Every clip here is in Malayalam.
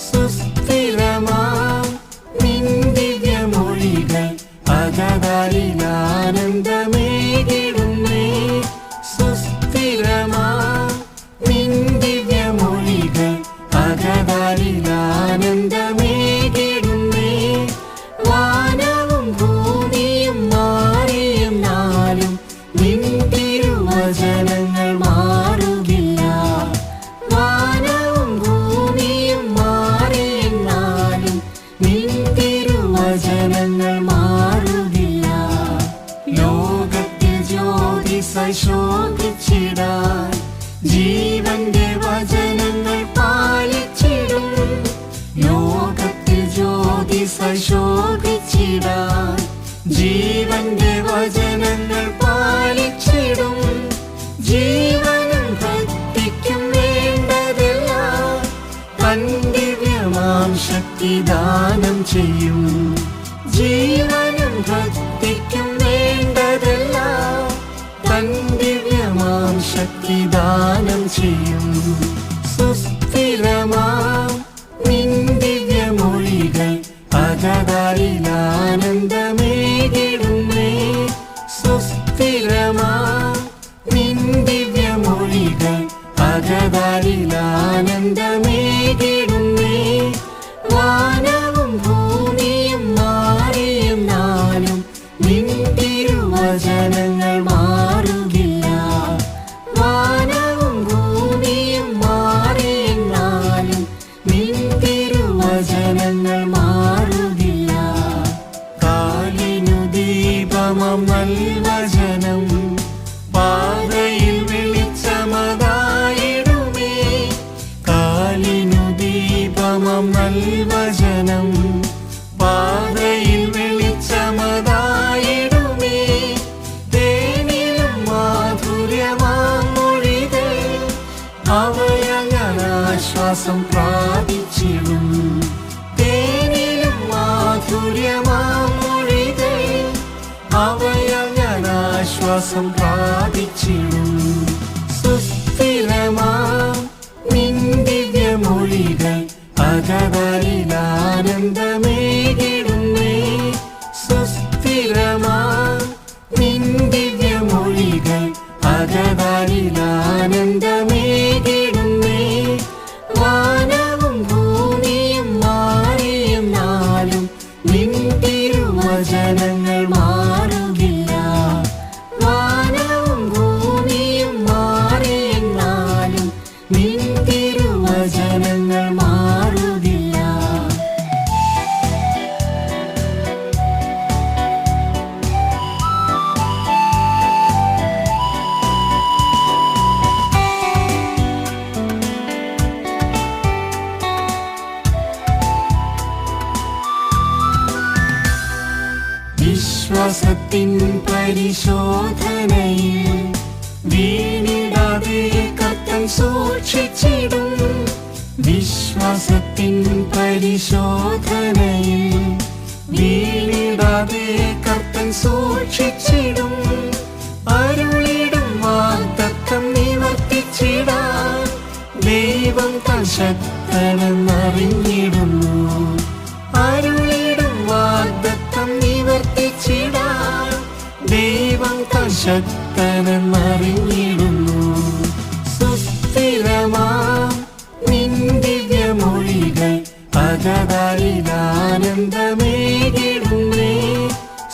സുസ്ഥിരമാം നിൻ ദിവ്യമൊഴികൾ അകതാരിലാനന്ദമേകിടുന്നേ. സുസ്ഥിരമാം നിൻ ദിവ്യമൊഴികൾ അകതാരിലാനന്ദമേകിടുന്നേ. വാനവും ഭൂമിയും മാറിയെന്നാലും നിൻ തിരുവചനങ്ങൾ മാറുകില്ല. വാനവും ഭൂമിയും മാറിയെന്നാലും നിൻ തിരുവചനങ്ങൾ മാറുകില്ല. ലോകത്തിൽ ജ്യോതിസായി ശോഭിച്ചിടാൻ ജീവന്റെ വചനങ്ങൾ പാലിച്ചിടും. ലോകത്തിൽ ജ്യോതിസായി ശോഭിച്ചിടാൻ ജീവന്റെ വചനങ്ങൾ പാലിച്ചിടും. ജീവനും ഭക്തിക്കും വേണ്ടതെല്ലാം തൻ ദിവ്യമാം ശക്തി ദാനം ചെയ്യും. ജീവനും ഭക്തിക്കും വേണ്ടതെല്ലാം തൻ ദിവ്യമാം ശക്തി ദാനം ചെയ്യും. സുസ്ഥിരമാം നിൻ ദിവ്യമൊഴികൾ അകതാരിലാനന്ദമേകിടുന്നേ. സുസ്ഥിരമാം നിൻ ദിവ്യമൊഴികൾ അകതാരിലാനന്ദമേകിടുന്നേ. വാനവും ഭൂമിയും മാറിയെന്നാലും നിൻ തിരുവചനങ്ങൾ മാറുകില്ല. വാനവും ഭൂമിയും മാറിയെന്നാലും നിൻ തിരുവചനങ്ങൾ മാറുകില്ല. കാലിനു ദീപമം നൽവചനം പാതയിൽ വെളിച്ചമതായിടുമേ. കാലിനു ദീപമം നൽവചനം പാതയിൽ വെളിച്ചമതായിടുമേ. തേനിലും മാധുര്യമാം മൊഴികൾ അവയങ്ങനാശ്വാസം പ്രാപിച്ചിടും. തേനിലും മാധുര്യമാം മൊഴികൾ അവയങ്ങനാശ്വാസം പ്രാപിച്ചിടും. സുസ്ഥിരമാം നിൻ ദിവ്യമൊഴികൾ അകതാരിലാനന്ദമേകിടുന്നേ. സുസ്ഥിരമാം നിൻ ദിവ്യമൊഴികൾ അകതാരിലാനന്ദമേകിടുന്നേ. വാനവും ഭൂമിയും മാറിയെന്നാലും നിൻ തിരുവചനങ്ങൾ മാറുകില്ല. വാനവും ഭൂമിയും മാറിയെന്നാലും നിൻ തിരുവചനങ്ങൾ മാറുകില്ല. വിശ്വാസത്തിൻ പരിശോധനയിൽ വീണിടാതെ കർത്തൻ സൂക്ഷിച്ചിടും. വിശ്വാസത്തിൻ പരിശോധനയിൽ വീണിടാതെ കർത്തൻ സൂക്ഷിച്ചിടും. അരുളിടും വാഗ്ദത്തം നിവർത്തിച്ചിടാൻ ദൈവം താൻ ശക്തനെന്നറിഞ്ഞിടുന്നു. അരുളിടും വാഗ്ദത്തം നിവർത്തിച്ചിടാൻ ദൈവം താൻ ശക്തനെന്നറിഞ്ഞിടുന്നു. സുസ്ഥിരമാം നിൻ ദിവ്യമൊഴികൾ അകതാരിലാനന്ദമേകിടുന്നേ.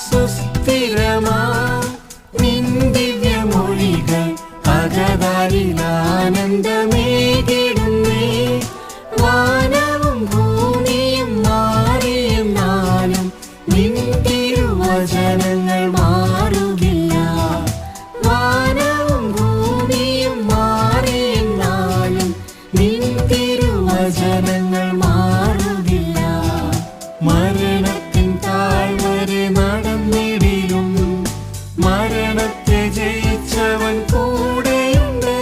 സുസ്ഥിരമാം നിൻ ദിവ്യമൊഴികൾ അകതാരിലാനന്ദമേകിടുന്നേ. വാനവും ഭൂമിയും മാറിയെന്നാലും നിൻ തിരുവചനങ്ങൾ മാറുകില്ല. വാനവും ഭൂമിയും മാറിയെന്നാലും നിൻ തിരുവചനങ്ങൾ മാറുകില്ല. മരണത്തിൻ താഴ്വരെ നടന്നിടിലും മരണത്തെ ജയിച്ചവൻ കൂടെയുണ്ട്.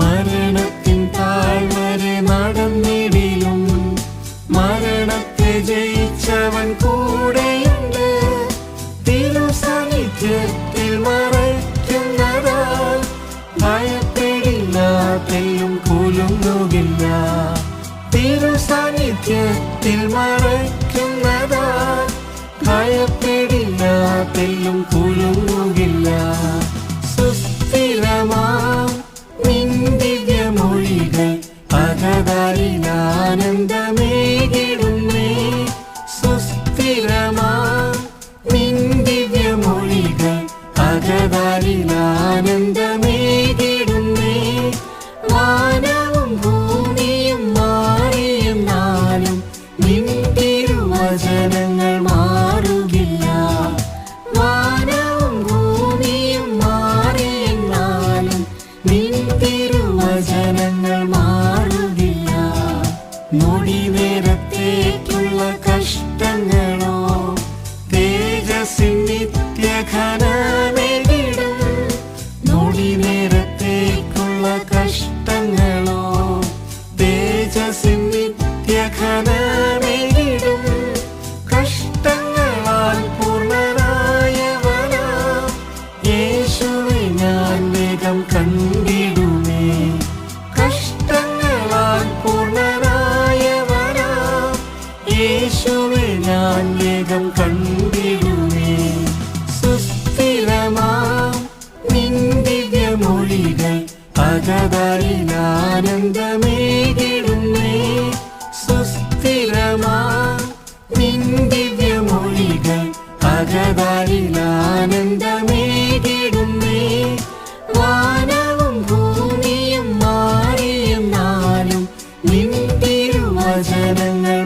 മരണത്തിൻ താഴ്വരെ നടന്നിടിലും മരണത്തെ ജയിച്ചവൻ കൂടെയുണ്ട്. തിരുസാന്നിധ്യത്തിൽ മറയ്ക്കുന്നതാൽ ഭയപ്പെടില്ല, തെല്ലും കുലുങ്ങുകില്ല. തിരുസാന്നിധ്യത്തിൽ മറയ്ക്കുന്നതാ ഭയപ്പെടില്ല, തെല്ലും കുലുങ്ങുകില്ല. സുസ്ഥിരമാം നിൻ ദിവ്യമൊഴികൾ അകതാരിൽ ആനന്ദമേകിടുന്നേ. സുസ്ഥിരമാം നിൻ ദിവ്യമൊഴികൾ അകതാരിൽ ആനന്ദമേകിടുന്നേ. വാനവും ഭൂമിയും മാറിയെന്നാലും നിൻ തിരുവചനങ്ങൾ മാറുകില്ല. വാനവും ഭൂമിയും മാറിയെന്നാലും നിൻ തിരുവചനങ്ങൾ മാറുകില്ല. നൊടി നേരത്തേക്കുള്ള കഷ്ടങ്ങളോ തേജസ്സിൻ നിത്യഘനമേകിടും. നൊടി നേരത്തേക്കുള്ള കഷ്ടങ്ങളോ തേജസ്സിൻ നിത്യഘനമേകിടും. കഷ്ടങ്ങളാൽ പൂർണ്ണനായവനാ യേശുവെ ഞാൻ വേഗം കണ്ടിടുമേ. കഷ്ടങ്ങളാൽ പൂർണ്ണനായവനാ യേശുവെ ഞാൻ വേഗം കണ്ടിടുമേ. സുസ്ഥിരമാം നിൻ ദിവ്യമൊഴികൾ അകതാരിൽ ആനന്ദമേകിടുന്നേ. സുസ്ഥിരമാം നിൻ ദിവ്യമൊഴികൾ അകതാരിൽ ആനന്ദമേകിടുന്നേ. വാനവും ഭൂമിയും മാറിയെന്നാലും നിൻ തിരുവചനങ്ങൾ